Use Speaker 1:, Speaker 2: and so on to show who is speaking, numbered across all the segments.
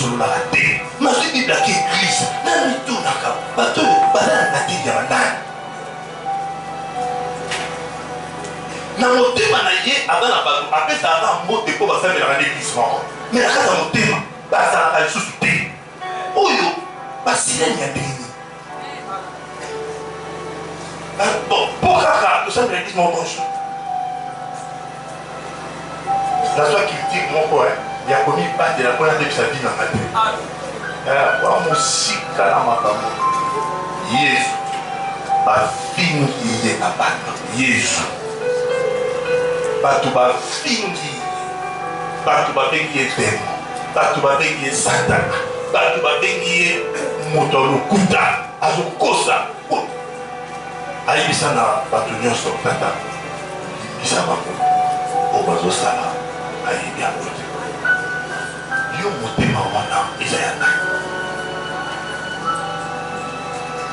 Speaker 1: solo la raté. Ma vie Bible qui église. Nani tout naka. Bato bala na tiki ya bandani. Na motema na ye abana bato apesa aka mbote po basame la l'église moko. Mais la kata motema basa la lisusu te. Oyo basile nya deni. Bon, pour kaka, tout ça me dit mon bonjour. La soie qui dit mon quoi, il y a commis pas de la première de sa vie dans ma vie. Voilà, mon si calama kamo. Yesu. Ba fingi de abana. Yesu. Ba tu ba fingi. Ba tu ba bengi dem. Ba tu ba bengi Satan. Ba tu ba bengi motolo kuta. Azo kosa. Aibisa na bato nyonso tata bisa bako obazo sala aibi yango te yo motema wana eza ya nani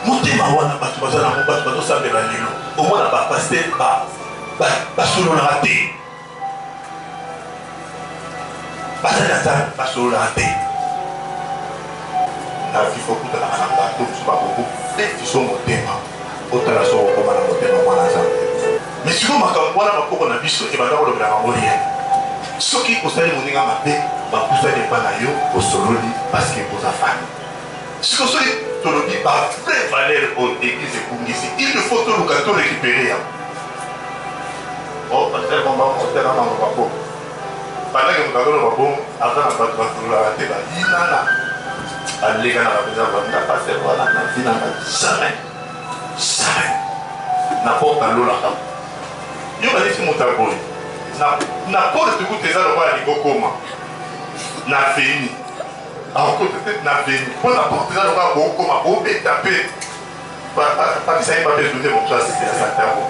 Speaker 1: motema wana bato baza nango bato bazosambela lelo omona bapaster basololaka te baza na nzambe basololaka te na vifo kutalaka na bato mosu bakoko biso motema otala so okoma na motema mwana nzambe mais siko makambo wana bakoko na biso ebanda kolobela bango rien soki osali moninga mabe bakusani epa na yo osololi parceke oza fami siko soki tolobi bavrai valeur oyo église ekungisi il ne faut toluka to récupérer yango o paster bomba otela nango babo pandake moto akoloba bo aza na bato basololaka te bayinana aleka na bapenza banda paster wana na vinanga jamais na porte à l'eau là. Je vais dire que mon tabou. Na porte de goûter ça le roi à l'igokoma. Na fini. En côté peut-être na fini. Pour la porte ça le roi à l'igokoma. Au bé tapé. Pas que ça y va besoin de mon place c'est à Santiago.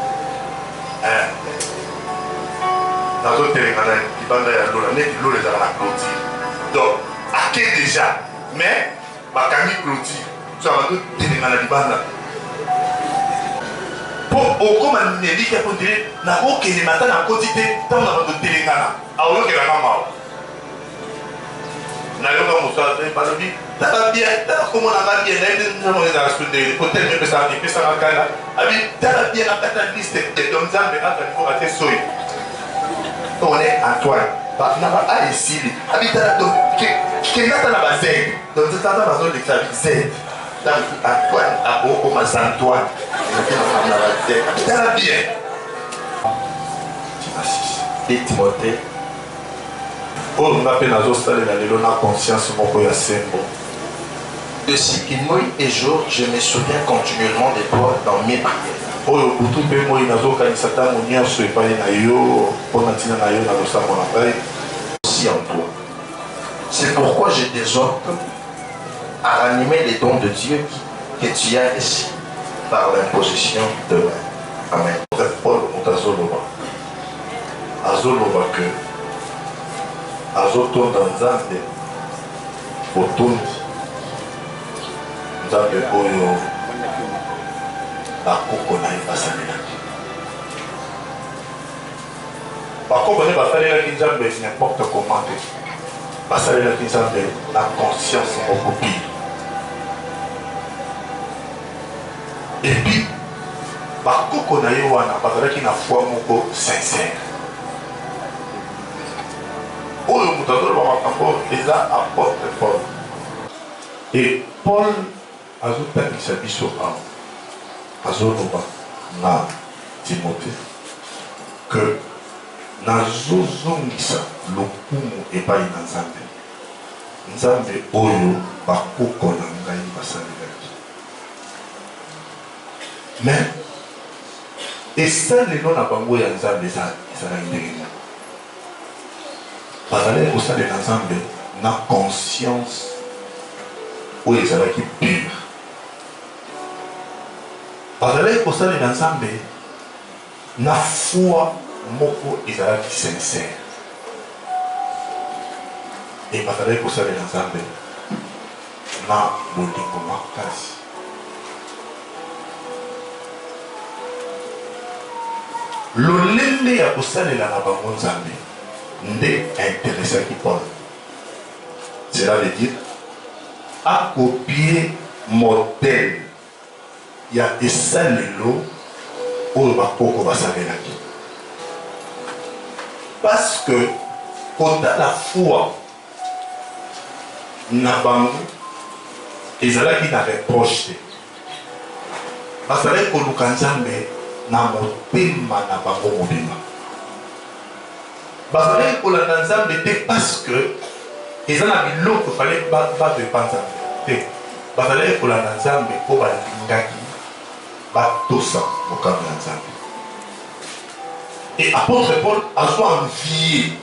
Speaker 1: Dans d'autres terrains, il va y avoir l'eau là. Mais l'eau les a la clôture. Donc à quel déjà. Mais ma camille clôture. Ça va d'autres terrains à la libanda. Pour comme un élit qui a continué, n'a pas que les matins à quantité, tant dans notre télégana, à où que la maman. N'a pas moussa, pas de vie. T'as pas bien, t'as comme on a bien, nous avons dans la suite de peut-être que ça arrive, ça va gagner. Abi, t'as bien la catalyste et donc ça me rend à niveau à tes soins. On est Antoine, n'a pas à ici. Abi, t'as donc qui n'a pas la base, donc t'as la base de la Z. Antoine, à beaucoup comme Antoine. T'as bien. Et Timothée. Oh, on a fait la zone de la conscience, mon coeur sembo.
Speaker 2: De ce qu'il nuit et jour, je me souviens continuellement de toi dans mes prières.
Speaker 1: Oh, tout le monde est dans le Satan, on y a ce pas na yo, on a tiré na yo dans le savon après.
Speaker 2: Aussi en toi. C'est pourquoi je t'exhorte à ranimer les dons de Dieu que tu as ici par l'imposition de main. Amen.
Speaker 1: Paul Moutazoloba. Azoloba que Azoton dans Nzambe Otondi Nzambe Oyo Bakoko na Ibasalelaki. Bakoko na Ibasalelaki Nzambe n'importe comment. Basalelaki Nzambe la conscience beaucoup pire. Et puis, bakoko na yo wana bazalaki na foi moko sincère. Oyo moto azoloba makambo eza apôtre Paul. Et Paul azotakisa biso awa azoloba na Timothée que nazozongisa lokumu epai na Nzambe. Nzambe oyo bakoko na ngai basalelaki. Mais et ça les noms à bango ya Nzambe ezalaki ndenge nini bazalaki kosalela Nzambe na conscience oyo ezalaki pure bazalaki kosalela Nzambe na foi moko ezalaki sincère et bazalaki kosalela Nzambe na bolingo makasi. Lolende ya kosalela na bango Nzambe nde intéressaki Paul. Cela veut dire a copié modèle. Il y a des salelo où le bakoko va s'arrêter. Parce que quand la foi n'a pas et ça là qui n'a reproché. Parce que quand nous canzambe na motema na bango mobima. Parce que quand la canzambe était parce que ils en avaient l'autre fallait pas de panzambe. Parce que quand la canzambe pour ba ngaki ba tosa au camp canzambe. Et apôtre Paul a envié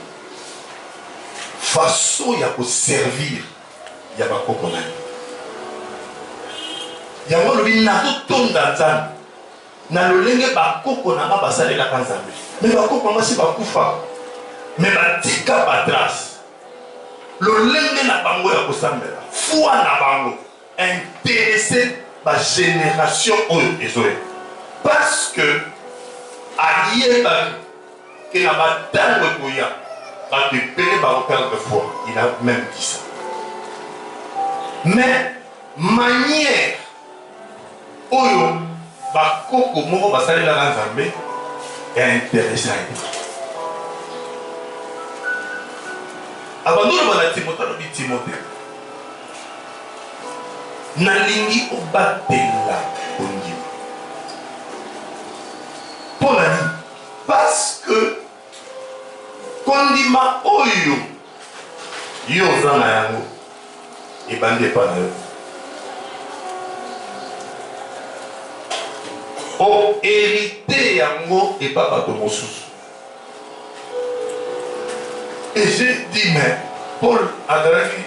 Speaker 1: façon il y a pour servir il y a pas quoi. Il y a un peu na lolenge bakoko na nga basalelaka nzambe me bakoko nga si bakufa me batika batrace lolenge na bango ya kosambela foi na bango intéressé bagénération oyo ezoye parce que ayebaki ke na batango ekoya bato ebele bakoperdre foi. Il a même dit ça. Mais manière oyo bakoko moko basalelaka nzambe intéressant. Abandona bana Timothée alobi Timothée nalingi obatela kondima mpo na nini? Parce que kondima oyo yo oza na yango ebandi epa na yo hérité yango et pas bato mosusu. Et j'ai dit mais Paul azalaki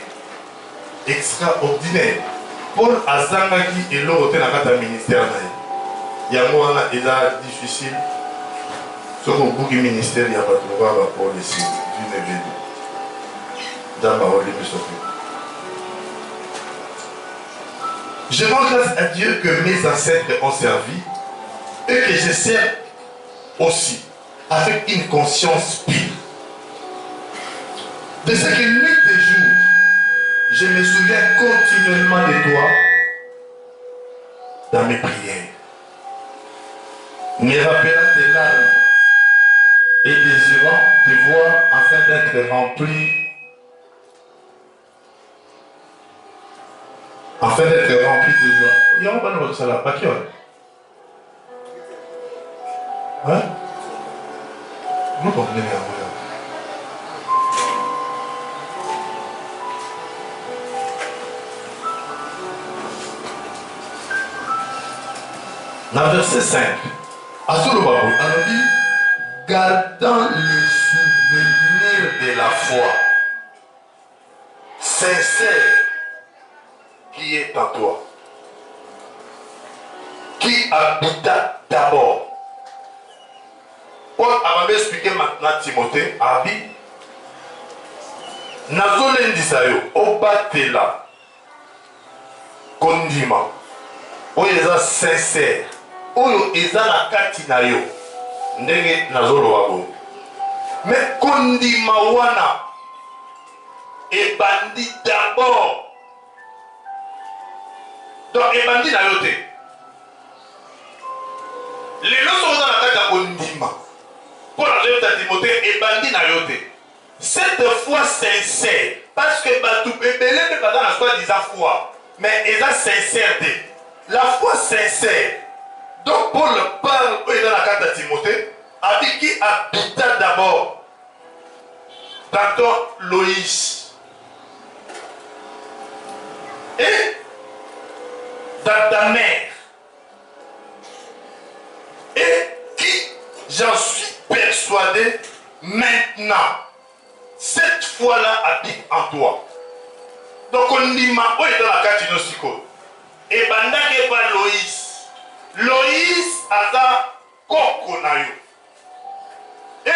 Speaker 1: extraordinaire. Paul azangaki eloko te na kati ya ministère na ye. Yango wana eza difficile. Soki obuki ministère ya bato lokola ba Paul esi d'une ville. Nzambe aoli biso pe. Je rends grâce à Dieu que mes ancêtres ont servi et que je sers aussi avec une conscience pure. De ce que nuit et jour, je me souviens continuellement de toi dans mes prières. Me rappelant tes larmes et désirant te voir afin d'être rempli. Afin d'être rempli de joie. Il y a un bon mot de ça. Hein? Nous comprenons bien. Dans le verset 5, on dit gardant le souvenir de la foi sincère qui est en toi, qui habita d'abord. Paul a expliqué maintenant Timothée, Abi, nazolendisa yo obatela kondima oyo eza sincère oyo eza na kati na yo ndenge nazoloba boye mais kondima wana ebandi d'abord donc ebandi na yo te lelo soki oza na kati ya kondima mpo na zoyota Timothée ebandi na yo te cette foi sincère parce que bato ebele mpe baza na soi-disant foi mais eza sincère te la foi sincère donc Paul parle oyo eza na kati ya Timothée abi qui habita d'abord dans ton Loïs et dans ta mère et qui, j'en suis persuadé, maintenant, cette foi-là habite en toi. Donc on dit ma oh dans la carte dinosiko. Et bandake pas Loïs. Loïs aza koko na yo. Et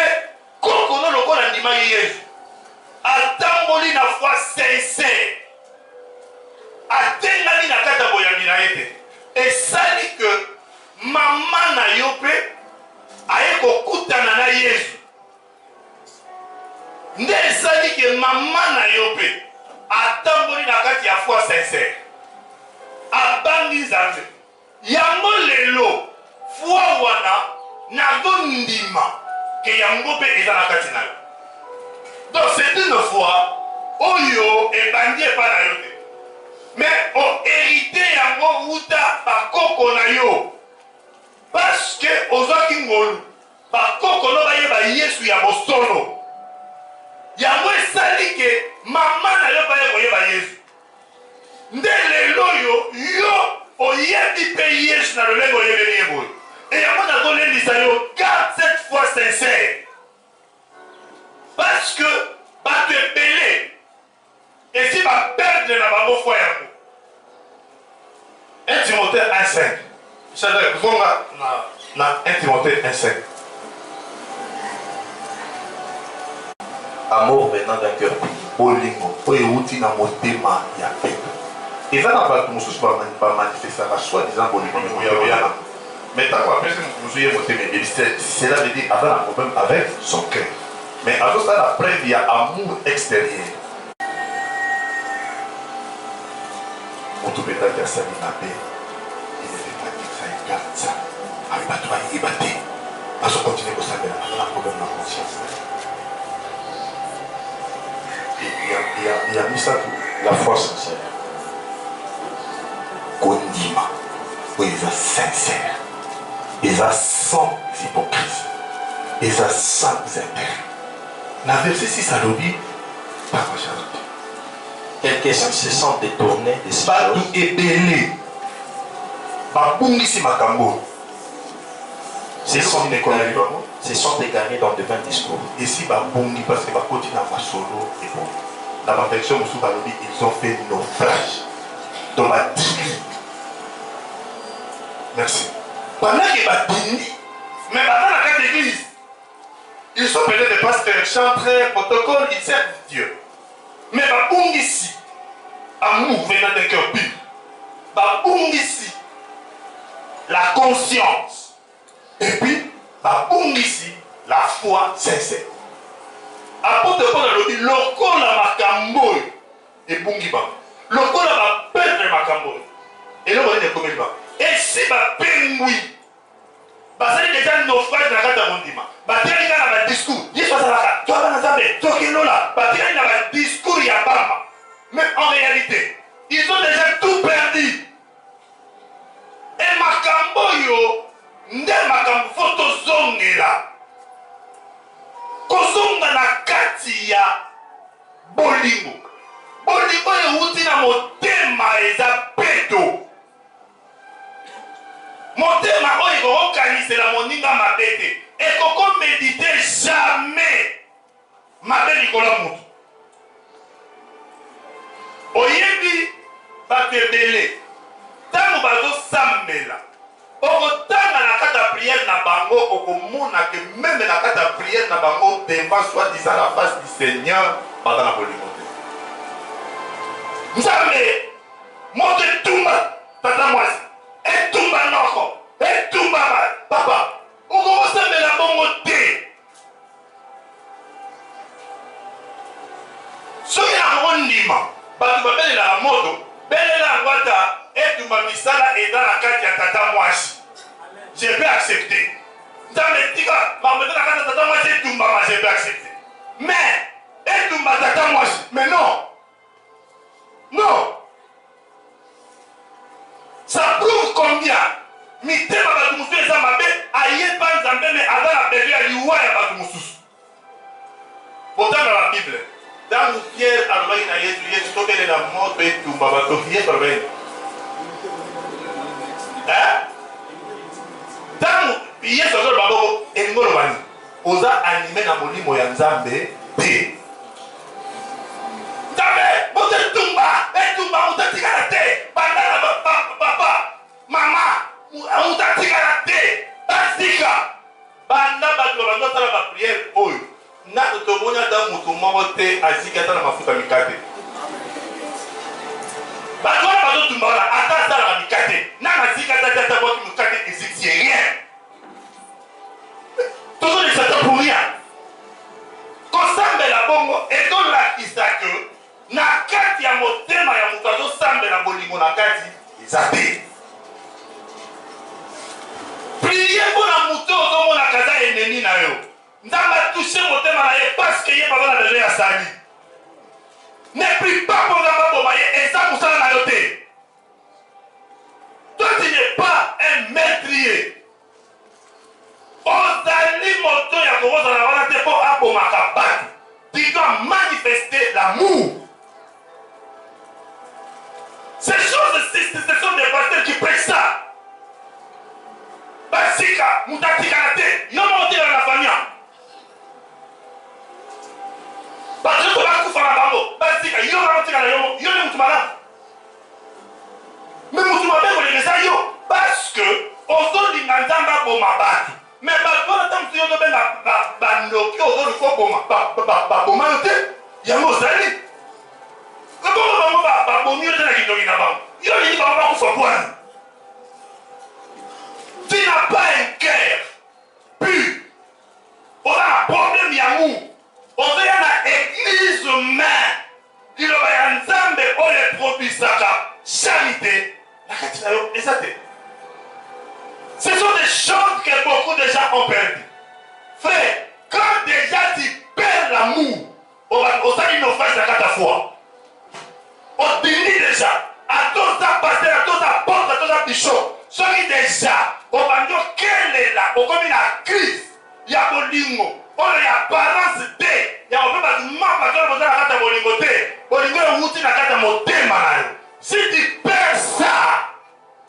Speaker 1: koko no loko na ndima Yesu. Atamboli na foi sincère. Atengani na kata boyambi na ete. Et ça dit que maman na yo pe aye kokutana na Yesu. Nde ça dit que maman na yo pe atamboli na kati ya foi sincère abangi nzambe yango lelo foi wana nazondima ke yango mpe eza na kati na yo. Donc c'est une foi oyo ebandi epa na yo te, mais ohérité yango wuta bakoko na yo parce que ozwaki ngolu bakoko no bayeba yesu ya bosono yango esali ke mama na yo baye koyeba yesu nde lelo yo oyebi mpe yesu na lolenge oyebeli ye boye e yango nazolendisa yo garde cette foi sincère parce que bato ebele esi baperdre na bango foi yango. 1 Timothée 1:5 Shadrach zonga na 1 Timothée 1:5
Speaker 2: Amour venant d'un cœur pur.
Speaker 1: bolingo oyo euti na motema ya peto eza na bato mosusu bamanifestaka soi-disant bolingo memoyana mais ntango bapesi mosusu ye motema ebebi cela veut dire aza na problème avec son cœur mais azosala la preuve ya amour extérieur moto petaki asali mabe elefetaki sa ekanza ayi bato bayeba te bazokontinue kosambela aza na problème na conscience. Il y a mis ça la foi sincère. Kondima. Oui, ils sont sincères. Ils sont sans hypocrisie. Ils sont sans intérêt. La verset 6 à l'objet, pas ma charité.
Speaker 2: Quelques-uns se sont détournés de ces
Speaker 1: Pas
Speaker 2: choses.
Speaker 1: tout est belé. Babungisi makambo.
Speaker 2: Se sont égarés dans de vains discours.
Speaker 1: Et si babungi parce que bakoti na masolo et bon. Dans ma version Moussou Balobi, ils ont fait naufrage dans ma tribu. Merci. Pendant qu'ils battent, mais maintenant la carte d'église, ils sont peut-être des pasteurs, chantres, protocoles, ils servent Dieu. Mais babungi ici, amour venant d'un cœur pur. Babungi ici, la conscience. Et puis, babungi ici, la foi sincère. Apôtre Paul a dit lokola makambo ebungi ba lokola ba perdre makambo et là on est comme il va et si ba pengui ba ça déjà naufrage na kata mondima ba teli na ba discours yesu azalaka to ba na zambe to kelola ba teli na ba discours ya bamba mais en réalité ils ont déjà tout perdu et makambo yo nde makambo photo zongela kozonga na kati ya bolingo bolingo euti na motema eza peto motema oyo ekokokanisela moninga mabe te ekokomedite jamais mabe likolo ya motu oyebi bato ebele ntango bazosambela okotanga na kati ya prière na bango okomona ke meme na kati ya prière na bango devant soi-disant la face du Seigneur baza na bolingo te nzambe moto etumba tata mwasi etumba noko etumba papa okokosambela bongo te soki nango ndima bato babelelaka moto belela yango ata etumba misala eza na kati ya tata mwasi je peux accepter nzambe tika bamete na kati ya tata mwasi etumbama je peux accepter mais etumba tata mwasi mais non non ça prouve combien mitema bato mosusu eza mabe ayeba nzambe me aza na bebe ya liwa ya bato mosusu botanga na bible ntango pierre alobaki na yesu tobelela moto etumba bato yesu alobaki ntango yesu azoloba bongo elingi oloba nini oza anime na molimo ya nzambe te nzambe moto etumba moto etikala te banda na papa mama moto atikala te basika banda bato babanda otala bapriere oyo nano tomoni ata moto moko te aziki ata na mafuta mikate bato wana bazotumba wana ata asalaka mikate nano aziki ata ata bwaki mikate eziki rien tozolekisa ta pour rien kosambela bongo ezolakisa ke na kati ya moto Zate. Priez pour la mouton au monde à Kaza et Neni na yo. N'ama touché mon thème à la parce qu'il y a pas de la déjà sali. Ne prie pas pour la bomaye et ça pour ça la noter. Toi tu n'es pas un meurtrier. Ozali moto ya komo za la wana te pour abomaka batu. Tu dois manifester l'amour. Ces choses-ci, ce sont des pasteurs qui prêchent ça. Basika, mutatika na te, yo monte dans la famille. Parce que tu vas couper la bango. Basika, yo monte dans la yo, yo ne mutu malade. Mais mutu mabe ko le ça yo parce que ozo di nzamba boma batu. Mais ba bona tam tu yo do benga ba ndoki ozo ko boma ba boma yo te. Ya mo zali. Ko ba bomi yo te na kindoki na ba. Yo ni ba ba ko fo point. Tu n'as pas un cœur pur. On a un problème d'amour. On a une église humaine. Il y a un zambe où les produits sacrés. Charité. Ce sont des choses que beaucoup de gens ont perdu. Frère, quand déjà tu perds l'amour, on va une offense à quatre fois. On dénie déjà. À tous ça passer, à tous ça porte, à tous ça bichot. Ce qui déjà. On va dire quelle est là, on comme une crise, il y a bolingo, on y a apparence de, il y a un peu de mamba qui a la carte bolingo de, bolingo est outil la carte moté malade. Si tu perds ça,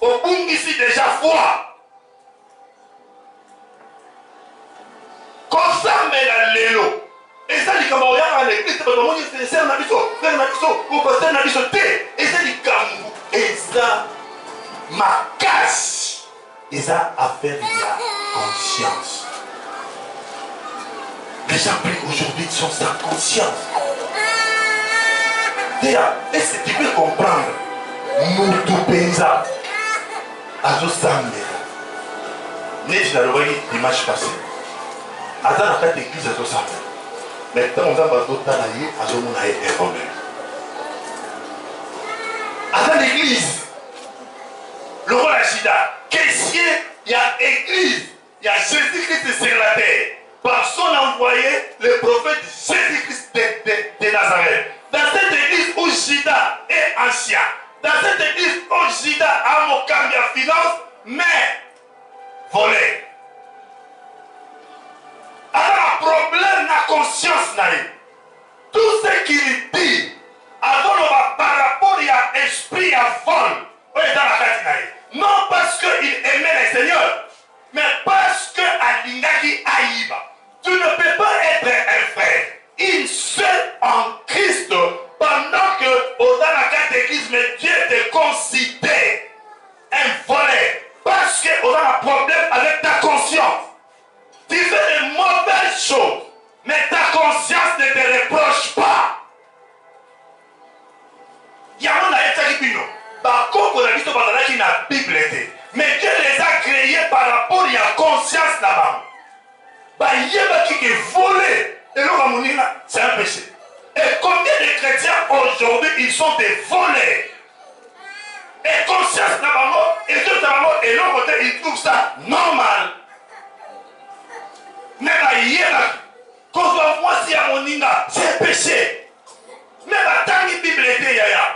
Speaker 1: au bout ici déjà foi. Comme ça, mais la lélo. Et ça dit comme on y a à l'église, parce que moi je suis un abisso, frère Nabisso, ou pasteur Nabisso T. Et ça dit comme, et ça, ma casse. Et ça a fait de la conscience. Les gens prient aujourd'hui sont sans conscience. D'ailleurs, est-ce que tu peux comprendre? Nous tout paysans. À Zosambe. N'est-ce pas le dimanche passé? À dans la église à Zosambe. Maintenant, on va d'autres tailler à Zomunaï et problème. À dans l'église, le roi Achida. Caissier, il y a église, il y a Jésus-Christ sur la terre. Par son envoyé, le prophète Jésus-Christ de Nazareth. Dans cette église où Jida est ancien, dans cette église où Jida a mon cambia finance, mais volé. Alors, le problème, la conscience, tout ce qu'il dit, avant, par rapport à l'esprit, à vol, on est dans la carte. Non parce qu'il aimait le Seigneur, mais parce que Alingaki Aïba. Tu ne peux pas être un frère, une seule en Christ, pendant que au dans la catéchisme, Dieu te considère un voleur. Parce que on a un problème avec ta conscience. Tu fais de mauvaises choses, mais ta conscience ne te reproche pas. Il y a un qui par contre, on a vu que la Bible était. Mais Dieu les a créés par rapport à la conscience là-bas. Il y a qui est volé. Et là, c'est un péché. Et combien de chrétiens aujourd'hui, ils sont des voleurs? Et conscience là-bas, et Dieu là-bas, et l'autre côté, ils trouvent ça normal. Mais quand moi, si à mon inga, c'est un péché. Mais tant que la Bible était, yaya.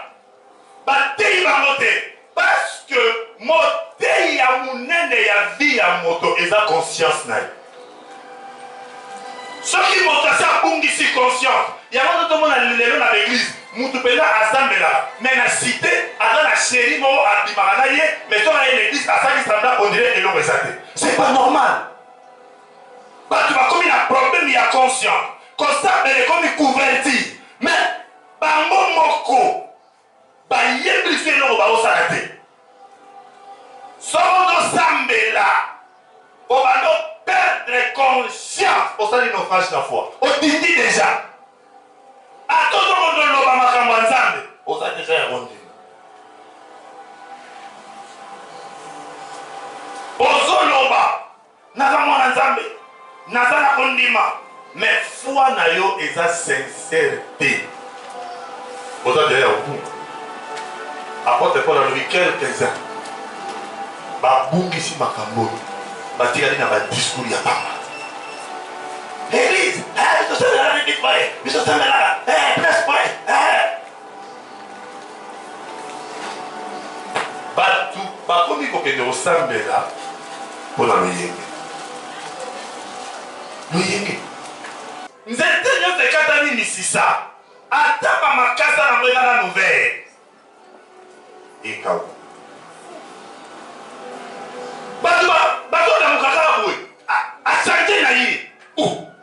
Speaker 1: Parce que moté ya munene ya vie ya moto et sa conscience na. Ce qui montre ça bungisi conscience. Il y a un autre monde dans l'église. Moutupela assemblea. Mais la cité, dans la chérie, mo a dimanaye, mais toi dans l'église à ça qui s'entend on dirait et l'on resate. C'est pas normal. Bah tu vas comme il y a problème il y a conscience. Comme ça elle est comme il couverti. Mais bango moko il y a plus de gens qui vont s'arrêter. Sans Sambela, on va nous perdre conscience au sein de nos phrases la foi. On dit déjà. À tout le monde de l'Obama, on a déjà répondu. Ozoloba, Nazamon Nzambe, Nazana Kondima, mais foi na yo et sa sincérité. On a déjà répondu. apôtre Paul alobi quelques-uns babungisi makambo batikali na badiscours ya pamba. Église, bisosamelaka nini boye, bisosamelaka place boye. Bato bakomi kokende kosambela mpona loyenge. Loyenge nzete nyonso ekatani misisa ata bamakasa nango ekaka nouvelle ekau bato namokaka boye achange na ye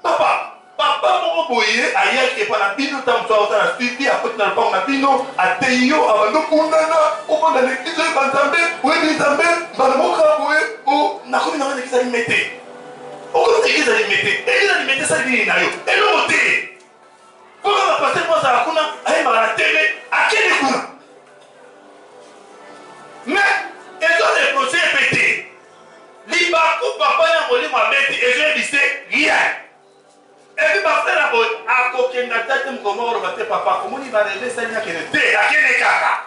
Speaker 1: papa moko boye ayaki epa na bino ntango mosu aota na suivi akoti na lopango na bino atei yo abando kundana obanda na eglize oyeba nzambe oyebi nzambe mbala moka boye nakomi nango na eglize alime te okomi na eglize alime te eglize alime te esali nini na yo eloko te mpoka bapaster mo azala kuna ayembaka na tele akende kuna mais ezoreproche epe te libaku papa ya molimo abeti ezoyebise rien. Et puis parce que boy akokenda tete mkomo oloba te papa komoni barele sali akende te akende kaka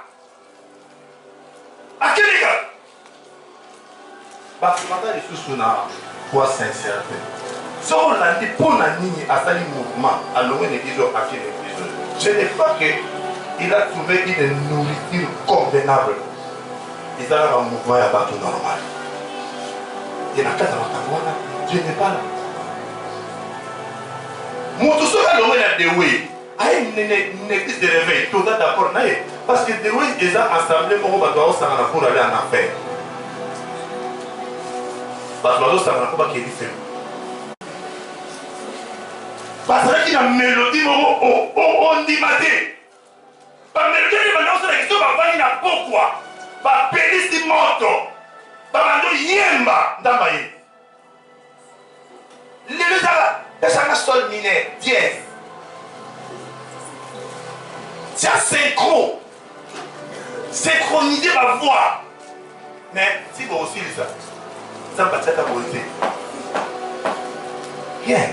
Speaker 1: bakomanda lisusu na kwa sincérité so olandi mpona nini asali mouvement alongwe na église akende église. Ce n'est pas que il a trouvé une nourriture convenable. ezalaka mouvement ya bato normal et na kati ya makambo wana Dieu n'est pas là. Moto soki alongwe na dewe aye une église de réveil toza d'accord na ye parce que dewe eza assemblée moko bato bazosangana pour aller en enfer. Bato bazosangana mpo bakeli felo bazalaki na mélodie moko ondima te bamélodie nde bandaosala kiso bavandi na pokwa bapelisi moto babando yemba ndamba ye lelo ezaka sol mineur dièse tia synchronisé ma voix mais si bokosilisa nzambe atiaka boye te rien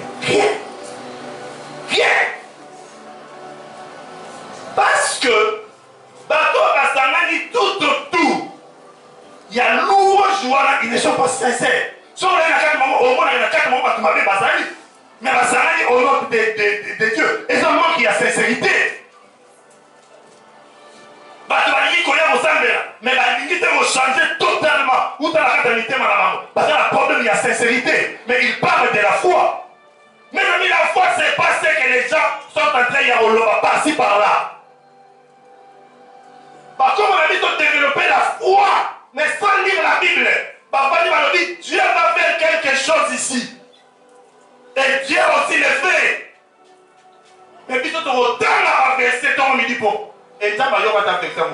Speaker 1: parce que bato basangani tout autour ya louange wana ils ne sont pas sincères. So on a quatre moments, au moins on a quatre moments, tu m'avais basali, mais basali au nom de Dieu. Et ça manque il y a sincérité. Bato balingi koya mosambela, mais balingi te changer totalement. Ou dans la caternité madame, parce que le problème il y a sincérité, mais il parle de la foi. Mais la foi c'est pas ce que les gens sont en train de oloba par-ci par-là. Comme on a dit de développer la foi, mais sans lire la Bible. Papa dit, Dieu va faire quelque chose ici. Et Dieu aussi le fait. Mais puis, tu autant la verset, on dit pour. Et tu vas faire ça,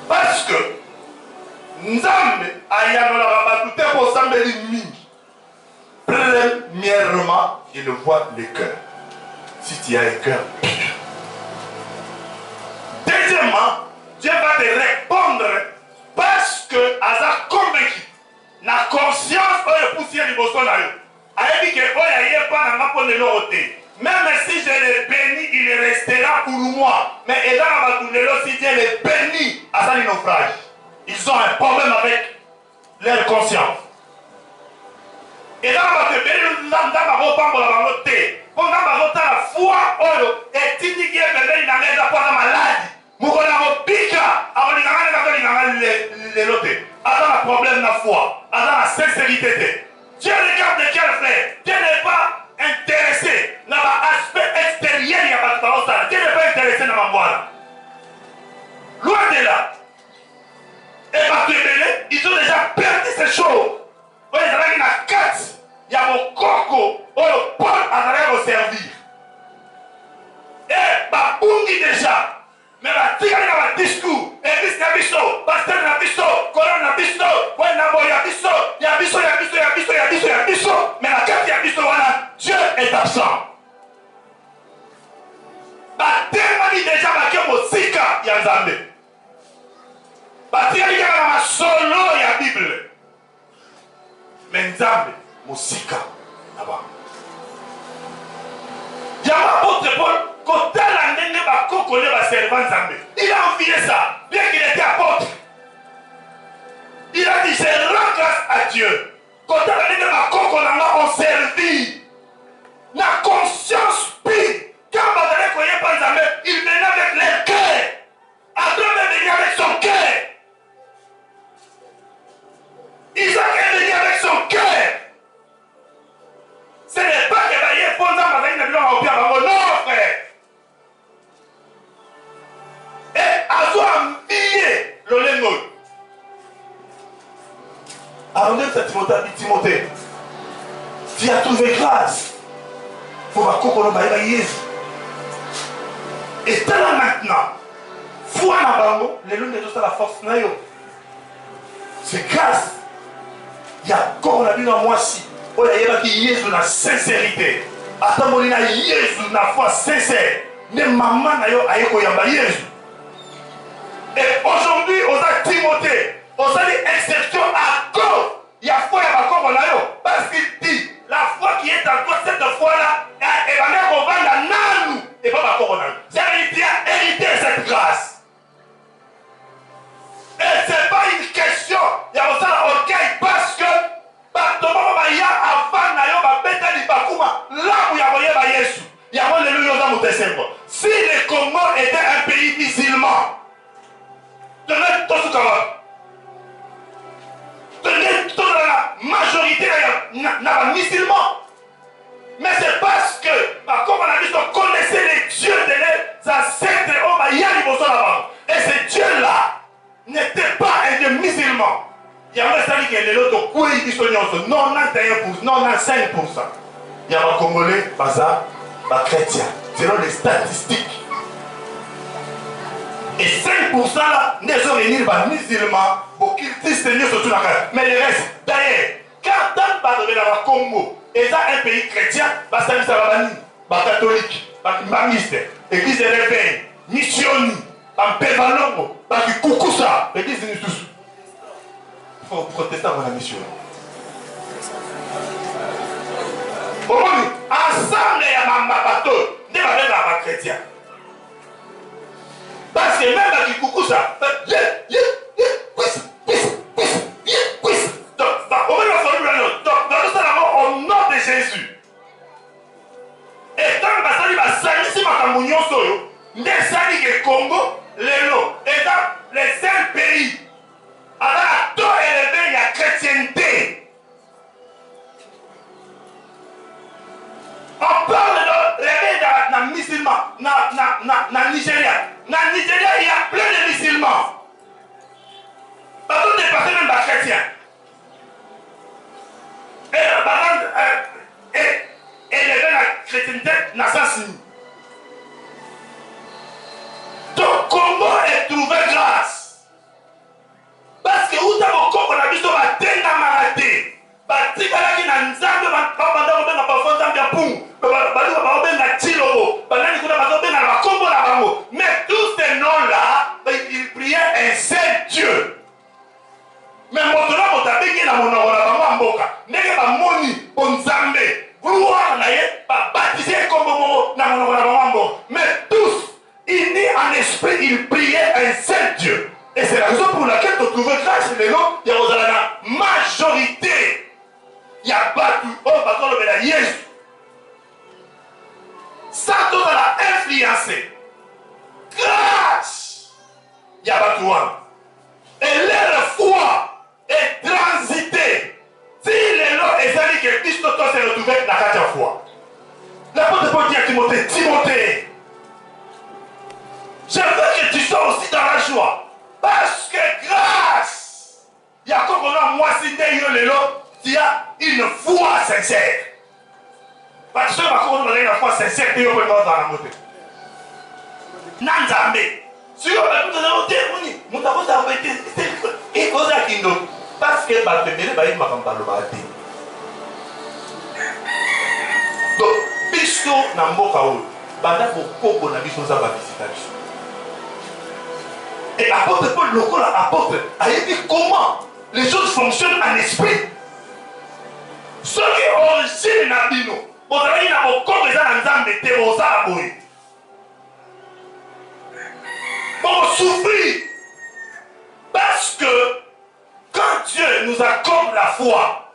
Speaker 1: parce que Nzambe ayanola rabatute pour sambeli mingi. Premièrement, il voit le cœur. Si tu as un cœur pur. Deuxièmement, Dieu va te répondre parce que Aza convaincu na conscience oyo poussière liboso na yo. Ayebi ke oya yepa na ngapo lelo ote. Même si je le bénis, il restera pour moi. Mais et dans la si Dieu les bénit, Aza les naufrages. Ils ont un problème avec leur conscience. Et dans la béni, pendant la foi, et tu dis qu'il y a un malade. Moukola mopika, a un problème de la foi, a la sincérité. Dieu regarde de quel frère. Dieu n'est pas intéressé dans l'aspect extérieur. Dieu n'est pas intéressé dans ma voix. Loin de là. Et ils ont déjà perdu ces choses. Ils ont la carte. Il y a mon coco. Paul a au servir. Et Babungi déjà. Mais la tigre dans le discours, église n'a biso, pasteur n'a biso, colonne n'a biso, ouais n'a pas y'a biso, y'a biso, y'a biso, y'a biso, y'a biso, y'a biso, mais la carte y'a biso, voilà, Dieu est absent. Bah tellement dit déjà bah que mon sika y'a Nzambe. Bah tellement dit que ma solo y'a Bible. Mais Nzambe, mon sika là-bas. Y'a ma autre Paul, quand elle a n'engagé pas connaît ma servante Zambé. Il a envié ça, bien qu'il était apôtre. Il a dit, je rends grâce à Dieu. Quand on a dit que ma coco n'a servi. La conscience pire. Quand Badalé connaît pas Zambé, il venait avec leur cœur. Abraham est venu avec son cœur. Isaac est venu avec son cœur. Ce n'est pas que Baye Ponza Badalé n'a pas au Piabango. Non, frère. Et à soi envier le lengo. Arrondez cette Timothée. Tu as trouvé grâce. Faut pas qu'on ait Jésus. Et là maintenant, foi na bango, les lunes de tout ça la force na yo. C'est grâce. Il y a encore la vie dans moi si. Oh il y a qui Jésus na sincérité. Attends mon ina Jésus na foi sincère. Mais maman na yo ayeko yamba Jésus. Et aujourd'hui, on a Timothée, on a dit exception à cause. Il y a foi à Bakobo na yo. Parce qu'il dit, la foi qui est en toi, cette foi-là, elle va mettre au vent dans nous. Et pas Bakobo na yo. C'est hérité cette grâce. Et ce n'est pas une question. Il y a aussi un orgueil parce que, il y a avant na yo, là où il y a Jésus. Il y a si le Congo était un pays musulman, tenez tout ce qu'on va. Tenez toute la majorité n'a musulman. Mais c'est parce que, comme on a dit, on connaissait les dieux de les ancêtres, et ce Dieu-là n'était pas un Dieu musulman. Il y a un qui est l'autre, 91%, 95%. Il y a un Congolais, un chrétien, selon les statistiques. Et 5% là, ne sont venus par musulmans, pour qu'ils puissent tenir surtout la carte. Mais le reste, d'ailleurs, quand on parle de la Congo, et ça un pays chrétien, ça va catholique, mamiste, église de réveil, missioni, pévalongo, koukoussa, église de tous. Il faut protester pour la mission. Ensemble, il y a ma bateau, ne va pas être chrétien. Parce que même avec Koukoussa, au nom de Jésus. Et quand il va s'amuser à le Congo, et dans les 5 pays, alors à taux élevé, il y a chrétienté. On parle de l'éveil dans les musulmans, dans Nigeria. Dans Nigeria, il y a plein de musulmans. Partout des personnes même des chrétiens. Et l'éveil de la chrétienté n'a pas fini. Donc, Congo est trouvé grâce. Parce que où t'as mon corps, on a vu sur la tête à marathé. Batikala qui n'a nzambe bapanda obenga bafonza mbia pung balu baobenga chiloko banani kuna bazobenga na bakombo na bango. Mais tous ces noms là ils priaient un seul Dieu. Mais motola motabeki na monoko na bango mboka ndenge bamoni bonzambe gloire na ye babaptisé kombo na monoko na bango mboka. Mais tous unis en esprit ils priaient un seul Dieu. Et c'est la raison pour laquelle tu trouves grâce les noms il y a la majorité. Il y a battu au bâton de la Jésus. Ça, tout a influencé. Grâce. Il y a battu un. Et leur foi est transitée. Si les lots est dit que Christ s'est retrouvé dans la 4e fois. L'apôtre Paul dit à Timothée, Timothée, je veux que tu sois aussi dans la joie. Parce que grâce, il y a comme on a moissonné les lots. Il y a une foi sincère. Parce que on a une foi sincère, tu peux pas dans la montée. Nanzambe. Si on a tout dans la montée, on a pas été et cause à Kindo. Parce que bah le bah il m'a pas parlé bah. Donc, puisque na mboka o, banda ko na biso za ba visitation. Et apôtre Paul local apôtre a dit comment les choses fonctionnent en esprit. Ce qui est origine na bino, vous avez une aboko déjà dans Nzambe te osala boy. Pour souffrir. Parce que quand Dieu nous accorde la foi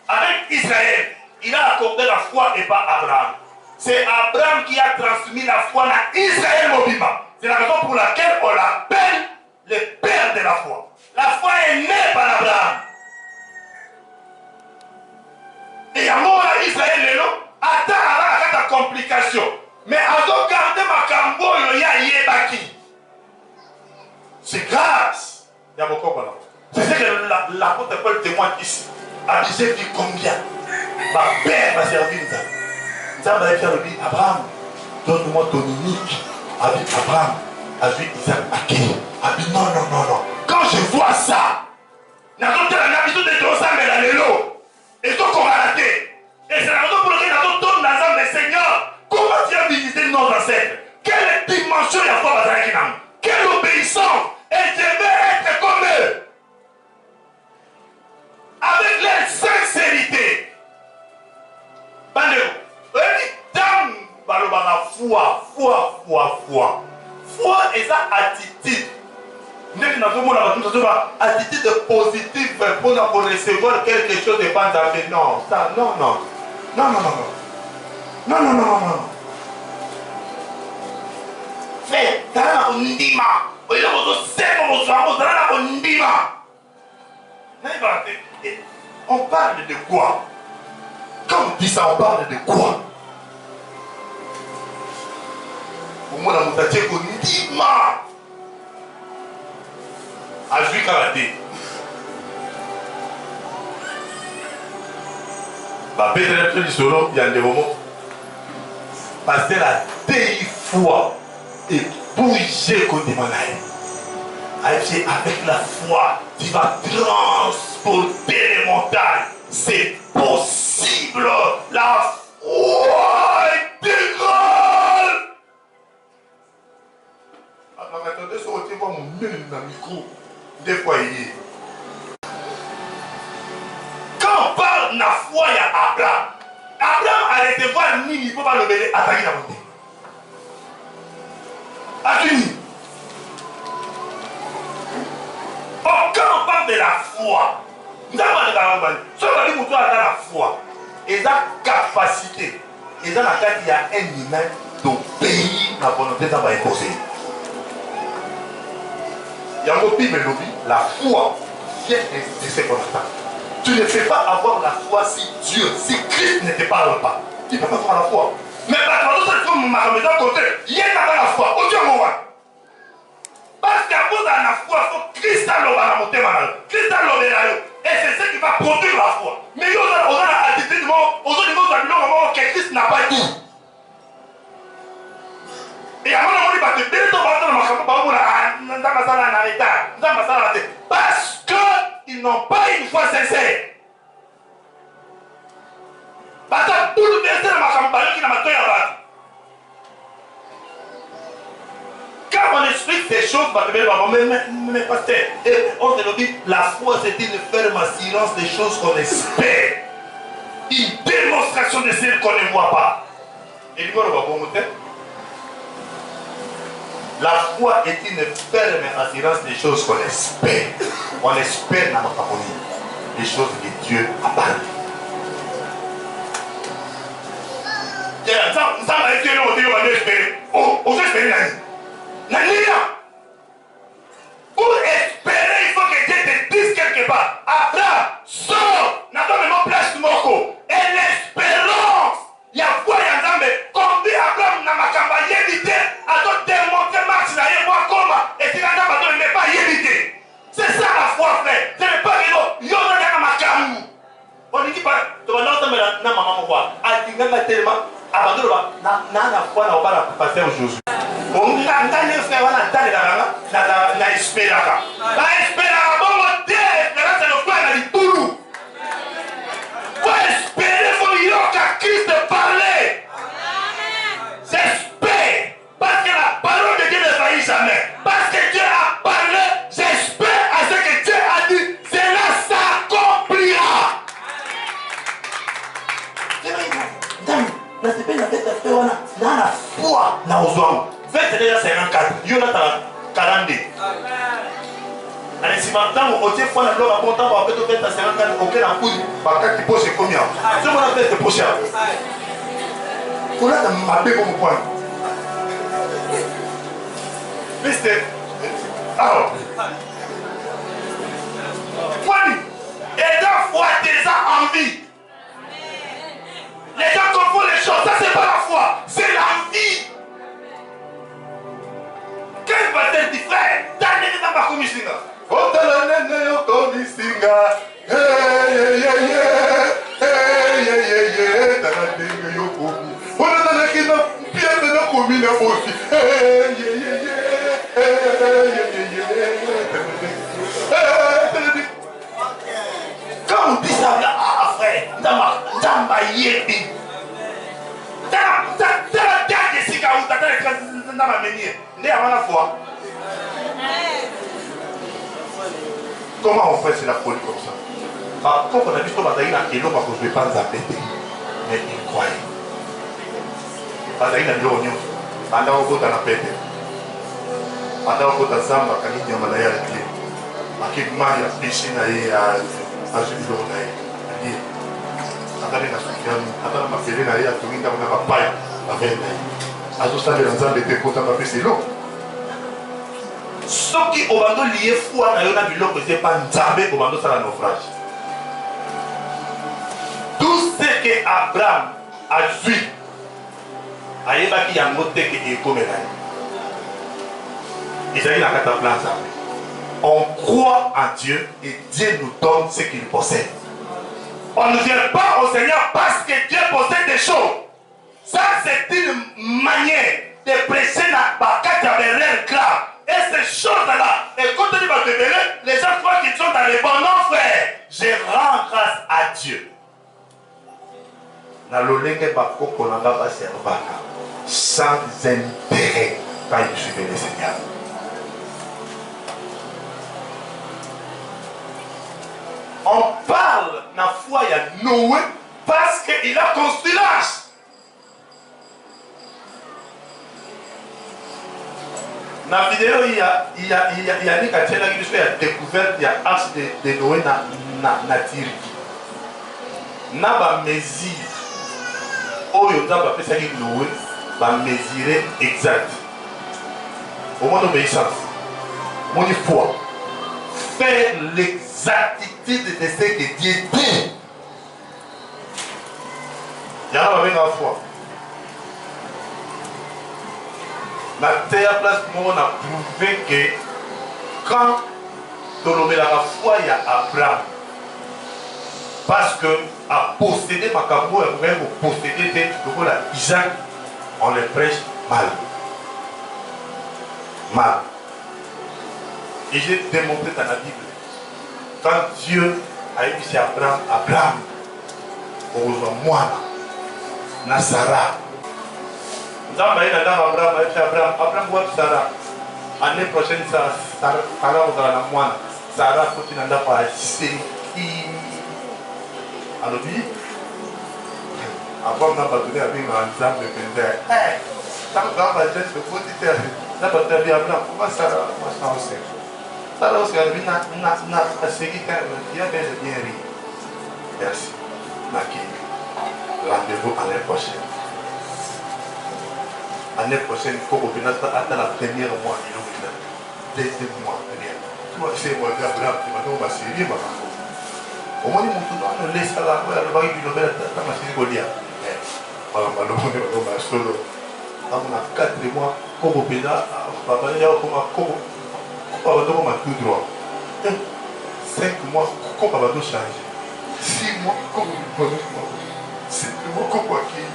Speaker 1: avec Israël, il a accordé la foi et pas Abraham. C'est Abraham qui a transmis la foi à Israël Mobima. C'est la raison pour laquelle on l'appelle le père de la foi. La foi est née par Abraham. Et il y a mort à Israël, attends à la complication. Mais à garder ma cambo, il y a Yébaki. C'est grâce. Il y a beaucoup de choses. C'est ce que l'apôtre Paul témoigne ici. Abisé dit combien ma père m'a servi Abraham, donne-moi ton unique. Abraham a vu Isaac acquis. Non. Quand je vois ça, n'a pas l'habitude de doser mais la lélo. Et donc on va rater. Et c'est la raison pour laquelle on donne dans l'âme des seigneurs. Comment tu as visité nos ancêtres? Quelle dimension il y a pour Bazarakinam? Quelle obéissance? Et je vais être comme eux. Avec leur sincérité. Bandero. Dame, foi. Foi et sa attitude. Nous avons attitude positive pour recevoir quelque chose de pas d'affaire. Non, ça, non. Fait, on parle de quoi? Quand on dit ça, on parle de quoi? Pour moi, on a dit Ndima. Ajui Karaté. Peut-être que solo, il y a des moments. Parce que la foi et bouger côté Manaï. Avec la foi, tu vas transporter les montagnes. C'est possible. La foi est grande. Attendez, ce que tu vois mon micro. Des fois, quand on parle de la foi, il y a Abraham. Abraham a été voir Nini, il ne peut pas le bénir, attaquer la montée. Atuni. Quand on parle de la foi, nous avons dit que la foi, et la capacité, et dans la tête, il y a un humain d'obéir à la volonté de l'imposer. Il y a un lobby, la foi vient de ce qu'on attend. Tu ne peux pas avoir la foi si Christ ne te parle pas. Tu ne peux pas avoir la foi. Mais par contre, il faut me côté. Il y a la foi. Parce qu'à cause de la foi, il faut Christ a la montée. Christ a l'obéissance. Et c'est ce qui va produire la foi. Mais on a l'attitude que Christ n'a pas dit. Et à un moment, il va te dire parce qu'ils n'ont pas une foi sincère. Parce que tout le verset de ma campagne qui n'a pas été abattu. Quand on explique ces choses, mais pasteur, on te dit, la foi c'est une ferme assurance des choses qu'on espère. Une démonstration de celles qu'on ne voit pas. Et du coup, on va vous montrer. La foi est une ferme assurance des choses qu'on espère. On espère dans notre avenir les choses que Dieu a parlé. Pour espérer, il faut que Dieu te dise quelque part. Abraham, sors, n'attends place moko. Et l'espérance, il y a foi, il y a Zambé. Comme dit Abraham, n'a pas campagne évité, à toi démontrer Max, n'a rien voir comment. Et si l'Azam n'est pas évité. C'est ça la foi, frère. Ce n'est pas que yo, n'a pas campagne. On dit pas, tu vas l'entendre, n'a maman voir. A dit, n'a tellement. Abandonne, n'a foi, n'a pas la passer au Josué. On a entendu frère, on a entendu la espérance. La espérance, bon, Dieu, l'espérance, c'est le frère, il a dit tout. Faut espérer, faut y avoir qu'à Christ parler. J'espère. Parce que la parole de Dieu ne faillit jamais. Parce que Dieu a parlé, j'espère à ce que Dieu a dit, cela s'accomplira. La foi, la foi, verset déjà 54. Jonathan, Mais si maintenant on tient fois la loi à bon temps, on va peut-être faire ta 50 ans, auquel en coup, par contre, tu poses combien? Ce qu'on a fait, c'est pocher. On a ma paix comme point. Mister. Alors. Point. Et d'un fois, déjà envie. Les gens confondent les choses. Ça, c'est pas la foi. C'est l'envie. Quel baptême dit frère? T'as n'est pas comme ici. Oh, t'as la nene, comme ici. Hey, hey, hey, hey. Hey, hey, hey, hey. T'as la nene, yo, comme. Oh, t'as la nene, bien de la commune aussi. Hey, hey, hey, hey. Hey, hey, hey, hey. Quand on dit ça, là, ah, frère, dans ma yébi. Dans la garde de Sikaou, dans ma menhier. Né avant la foi. Comment on fait c'est la folie comme ça? Quand on a vu que Bataïna et l'eau, je ne vais pas nous appeler. Mais il croyait. Bataïna et l'oignon. Pendant qu'on a pété. Pendant qu'on a zamba, quand il y a un malaya à la clé. Quand il y a piscine à Jubilo. Attendez, ma fille n'a rien à tourner dans ma paille. À tout ça, les gens étaient contents de c'est l'eau. Ce qui au bando lié foi na yona biloko c'est pas nzambe au bando ça la naufrage. Tout ce que Abraham a vu ayeba ki yango te ke ekomela. Isaïe n'a qu'à plan ça. On croit en Dieu et Dieu nous donne ce qu'il possède. On ne vient pas au Seigneur parce que Dieu possède des choses. Ça c'est une manière de prêcher la bacate avec l'air grave. Et ces choses-là, et quand on va révéler, les gens croient qu'ils sont dans les bons. Non, frère, je rends grâce à Dieu. Sans intérêt quand il suivait le Seigneur. On parle de la foi de Noé parce qu'il a construit l'arche. Dans la vidéo, il y a des gens qui ont découvert qu'il y a l'arche de Noé dans la Turquie. Dans la mesure, où il y a Noé, va mesurer exact. Au moins d'obéissance, mon foi, faire l'exactitude de ce que Dieu dit. Il y a avec la foi. La terre place pour moi, on a prouvé que quand on a la foi, il y a Abraham. Parce que à posséder ma camo, même au posséder Isaac, on les prêche mal. Mal. Et j'ai démontré dans la Bible, quand Dieu a dit c'est Abraham, Abraham, heureusement moi, na Sarah. Abraham voit Sarah. L'année prochaine, Sarah va la moine. Sarah continue à faire alors dit, après on a battu avec un exemple de Pézère. Tant qu'on va dire que vous dites, on a battu avec Abraham, comment Sarah va aussi? Sarah aussi, elle a segui il a bien ri. Merci. Maki. Rendez-vous à l'année prochaine. L'année prochaine, il faut revenir à la première mois, il est deuxième mois. Tu vois, c'est moi, Abraham, tu vas nous masser, au moins, il me laisse à la voix, il me laisse à la Golia. On a 4 mois, comme au Bénin, papa, il y a tout droit. 5 mois, comme on va tout changer. 6 mois, comme on va tout changer. 7 mois, comme on va tout changer.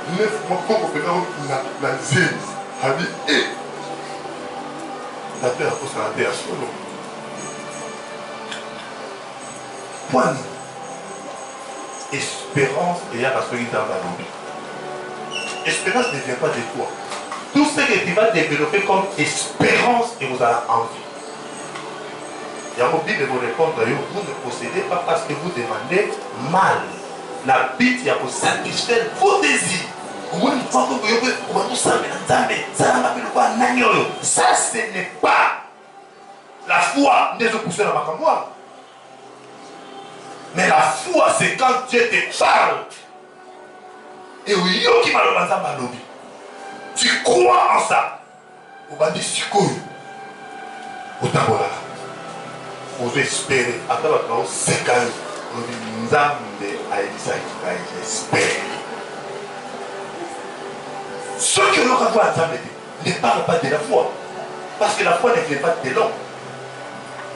Speaker 1: 9 mois, comme on va la zèle. La paix a posé la terre solo. Point. Espérance et il y a parce qu'il est dans la vie. Espérance ne vient pas de toi. Tout ce que tu vas développer comme espérance et vous avez envie. Il y a une Bible vous répondre, vous ne possédez pas parce que vous demandez mal. La bite, il y a pour satisfaire vos désirs. Ça, ce n'est pas La foi n'est pas poussée dans ma camoire. Mais la foi, c'est quand Dieu te parle. Et oui, qui m'a demandé, tu crois en ça. On va dire, c'est quoi? On veut espérer. Attends, c'est quand on dit, nous avons j'espère. Ceux qui ont la foi ne parlent pas de la foi. Parce que la foi ne vient pas de l'homme.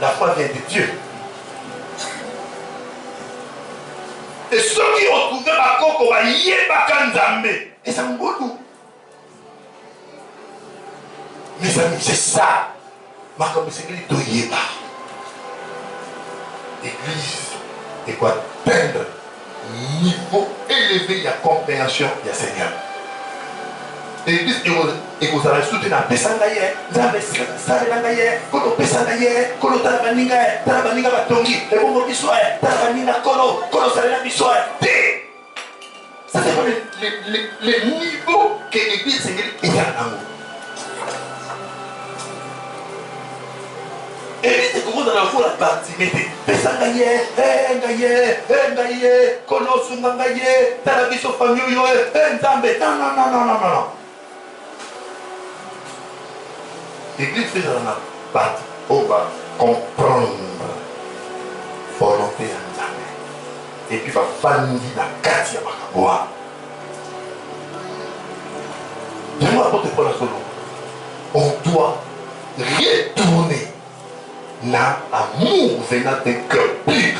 Speaker 1: La foi vient de Dieu. Et ceux qui ont trouvé ma coco va y aller à Nzambe. Et ça me goûte. Mes amis, c'est ça. Ma comme c'est que l'église est quoi atteindre niveau élevé de compréhension du Seigneur. L'église est vous allez soutenir Pessangaye, Zambé, Sarangaye, Kolo Pessangaye, Kolo Tarabaninga, Tarabaninga Batongi, et bon Bissoy, Tarabaninga Kolo, Kolo Sarana Bissoy. Ça c'est le niveau que l'église est en amour. Et c'est comment dans la foi la partie mettez Pessangaye, Ngaye, Kolo Sungangaye, Tarabiso Famille, Zambé, non. L'église fait dans la partie, on va comprendre la volonté de Nzambe. Et puis va vendre la carte à Makaboa. Dis-moi pour te prendre la solo. On doit retourner dans l'amour venant d'un cœur pur.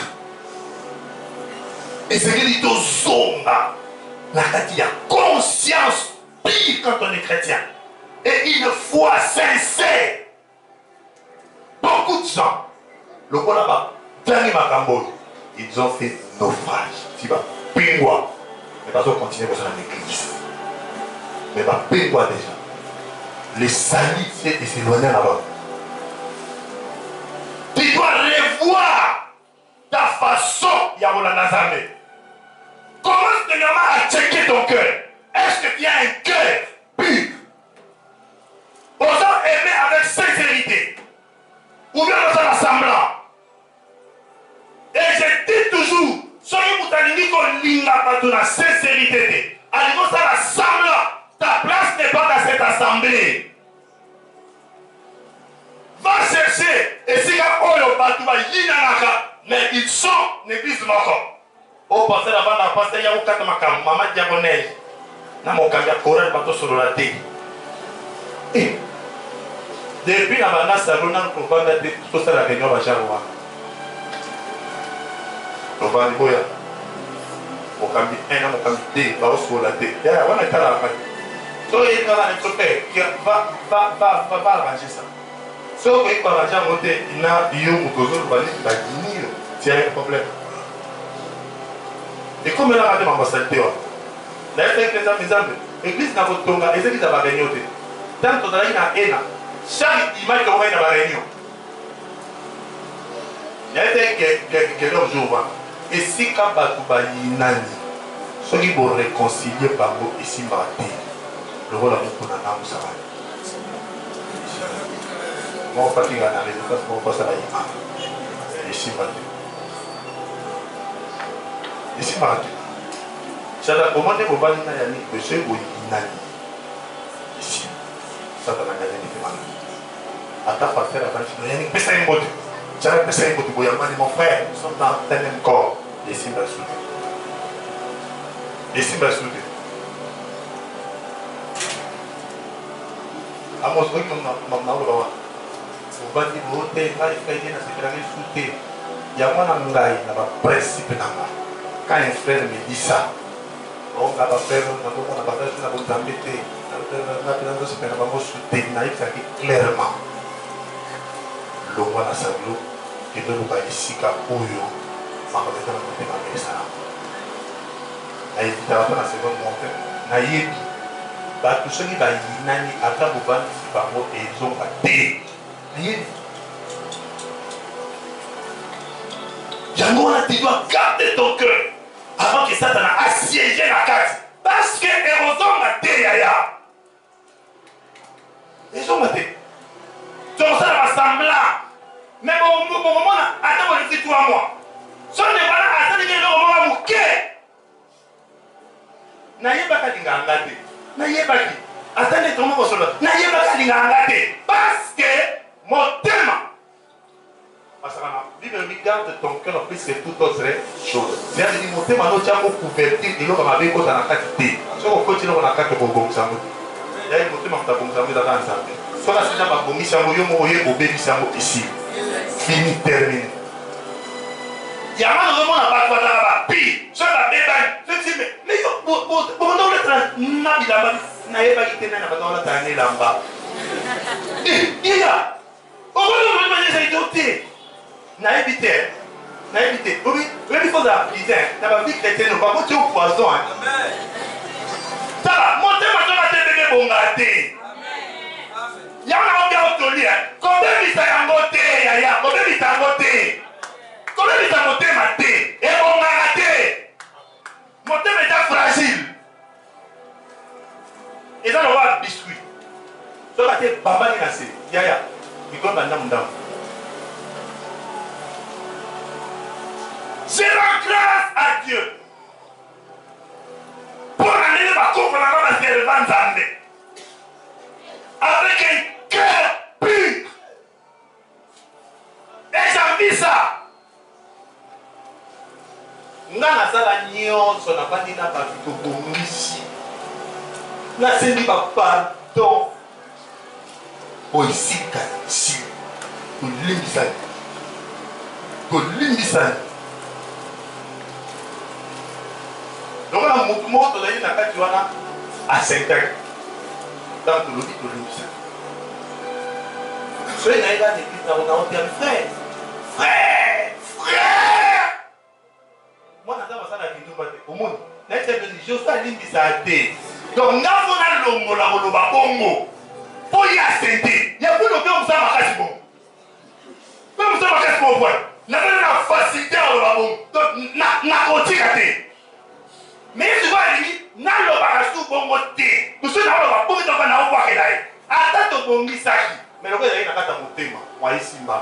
Speaker 1: Et c'est qu'il dit aux hommes, il y a conscience pire quand on est chrétien. Et une foi sincère. Beaucoup de gens, le bon là-bas, dernier Makambo, ils ont fait naufrage. Tu vas pingwa. Mais pas continuer comme ça dans l'église. Mais pas pingwa déjà. Les salis, c'est s'éloigner là-bas. Tu dois revoir ta façon, Yaroula Nazaré. Commence dernièrement à checker ton cœur. Est-ce que tu as un cœur pur? Osons aimer avec sincérité. Ou bien osons l'assemblant. Et je dis toujours, soyez moutalini qu'on linga pas de la sincérité. Allez-vous ça l'assemblant. Ta place n'est pas dans cette assemblée. Va chercher. Et si Oyo Batouba Yinanaka, mais ils sont l'église Moko. Au passé là-bas, on a passé il y a un quatre macam, maman diagonale. N'a mon cambia courant bateau sur la tête. Depuis la bande salon, on va mettre tout ça la réunion à Jaroua. On va aller boya. On va mettre un an, on va mettre deux, on va sur la tête. On va mettre la main. So il va aller choper, va arranger ça. So il va arranger à monter, il a eu un toujours va aller la Guinée. C'est un problème. Et comme il a raté ma ambassadeur, là il fait que les amis, l'église n'a pas de tonga, les églises n'ont pas de réunion. Tant qu'on a une chaque image qu'on voit dans la réunion. Il y a des jours, et si quand Batouba Yinani, ceux qui vont réconcilier par vous ici, le rôle de mon âme, ça va. Moi, je fatigue à la résultat, je ne vais pas ça ici, ici, ça a commandé pour Balina Yannick, monsieur Yinani. Ici, ça va gagner des demandes. Attends, pas faire la banque, il y a une personne qui est j'avais une personne qui est mon frère, nous sommes dans le même corps. Les Simba soudés. Les Simba soudés. À mon souhait, on m'a dit, on va dire, on est là, il faut y aller, il y a un principe. Quand un frère me dit ça, on va faire, on va faire clairement. Le roi la saglo, qui est le roi ici, qui a ouyo, ma remettant le côté de ça. Na yebi ta la seconde montée. Na yebi, bah tous ceux qui va yinani ata boban si bango et ils ont batté. Na yebi. Yango tu dois garder ton cœur avant que Satan a assiégé la carte. Parce que Éroson a été yaya. Ils ont battu. Donc ça va semblant. Mais bon, attends, je dis toi à moi. Son n'est pas là, attends, il est là, on va nayebaka linganga te nayebaki atane tomo kosolo nayebaka linganga te parce que motema masakana Bible dit garde ton cœur plus que toute autre chose. C'est-à-dire motema no tiamo couvertir eloko mabe kota na kati te soko koti eloko na kati kobongisa yango yaye motema kotabongisa yango ezaka nzambe soki asina babongisi yango yo moko oye obebisi yango ici fini termine yango tozomona bato bazalaka bapi soki babebani soki mais yo bokondo oleta na bilamba nayebaki te nani na bato olata na elamba iya okozomaezali to te nayebi te oyebi kozala prison na bavi chrétienne bakoti o poison tala motema soka te ndenge ebonga te yango na obia otoli kobebisa yango te yaya kobebisa yango te kobebisa motema te ebongaka te motema eza fragile eza lokola biscuit soka te babani na se yaya likolo bandamundamu. Je rends grâce à Dieu pour amener ma coupe dans ma servante avec un cœur pur. Et j'envie ça. Ngana sala nyonso na bandi na ba tobongisi. Na sendi ba pardon. Oisika si. Kolimbisa. Donc la mouvement de la Nakatiwana à 5 ans. Dans le lobby de l'Oussa. Soyez naïva des petits avocats, frère. Moi, je suis allé au monde. Je suis allé donc, nous avons le bongo. Pour y ascender, il y a plus de temps que ça m'a cassé bon. Même ça m'a cassé bon. Nous avons la facilité à l'obabon. Donc, n'a continué. Mais tu vois, il y a le barasou bongo té. Nous sommes dans le bongo qui est en train de faire. Attends, tu bongi saki. Mais le gars, il y a un kata motema. Moi, ici, m'a.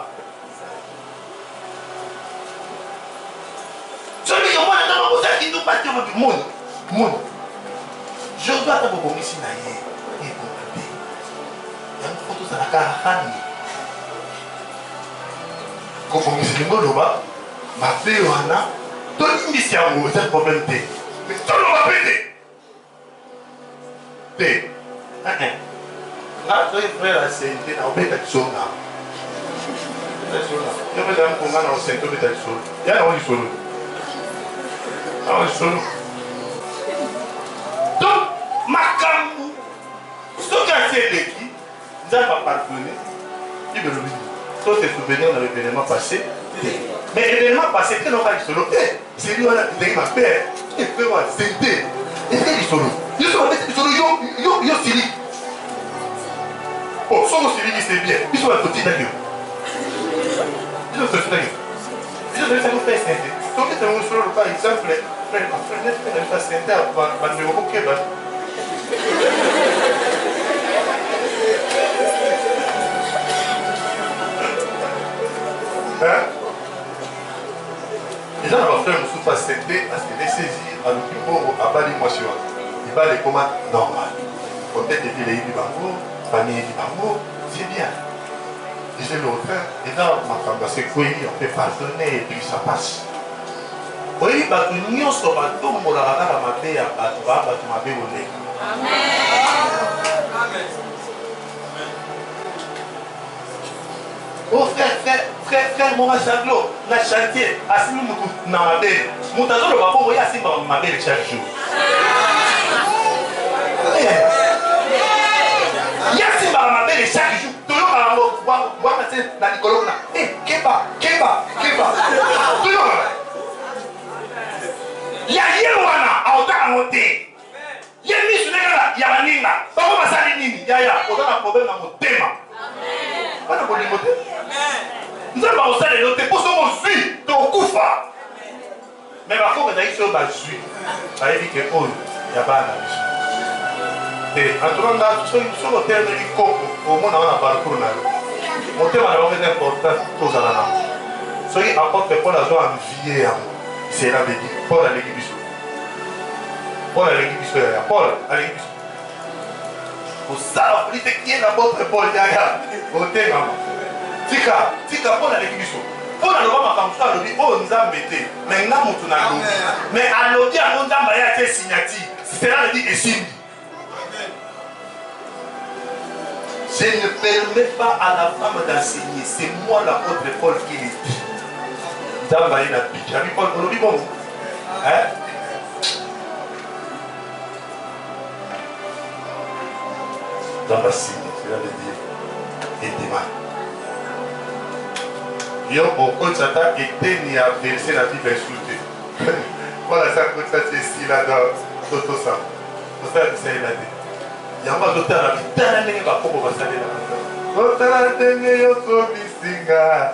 Speaker 1: Celui qui est moi, dans le monde, qui nous bat du monde. Je dois te bongi ici, naïe. Et bongi. Il y a une photo, ça n'a qu'à rani. Quand bongi ici, le monde, ma fille, on a. Tout le monde, c'est un problème. Mais tout le monde va péter. Té. Là, tu es frère à Saint-Denis, on peut être solo. Je vais te dire qu'on a un centre de être solo. Il y a un solo. Donc, ma camou, ce qui a été l'équipe, nous avons pardonné. Il me le dit. Sauf se souvenir de l'événement passé. Mais l'événement passé, quel est le solo? C'est lui, qui m'a fait. Il fait moi, c'était. Il fait du solo. Il fait du solo, yo, Sili. Oh, son Sili, c'est bien. Ils sont à côté d'ailleurs. Ils sont à côté d'ailleurs. Ils sont à côté d'ailleurs. Donc, c'est un solo, par exemple, frère, n'est pas senté à me remoquer. Hein? Les gens vont faire une sous-facilité parce qu'il est saisi à l'opinion à Bali Motion. Il va les commandes normales. Peut-être des filles du bango, famille du bango, c'est bien. Et c'est l'autre, et dans ma femme, parce que on peut pardonner et puis ça passe. Oui, parce que nous sommes tous les gens qui ont été oh frère, mon chaglo, la chantier, assis nous dans ma belle. Mon tazo le va pour assis dans ma belle chaque jour. Yassi dans ma belle chaque jour. Tout le monde va voir dans les colonnes. Eh, keba. Tout le monde. Ya yewana, a ota amote. Yemi sunega ya maninga. Bako basali nini? Ya, on a un problème dans mon thème. Pas de problème. Nous avons aussi les notes pour ce qu'on suit, donc Koufa. Mais par contre, on a dit que on suit. Ça veut dire que oh, il n'y a pas de et en tout cas, sur le terme du coco, au moins on a un parcours. motema na bango est important tozala nango soki apôtre Paul azwa envie yango cela veut dire Paul aleki biso Paul aleki biso yaya Paul aleki biso kosala politique ye na apôtre Paul yaya otengama tika Paul aleki biso Paul aloba makambo so alobi oyo nzambe te mais nga motu nalobi mais alobi yango nzambe ye atie signature cela veut dire esimbi. Je ne permets pas à la femme d'enseigner. C'est moi l'apôtre Paul qui le dit. Dans ma vie, j'ai vu Paul, on dit bon. Hein? Dans ma signe, cela veut dire aidez-moi. Yo, pourquoi ça t'a été ni à verser la Bible insultée? Voilà ça, comme ça, c'est ici, là, dans tout ça. Tout ça, c'est là. Yamba totala bitana ndenge bakoko basalela otala ndenge yokobisinga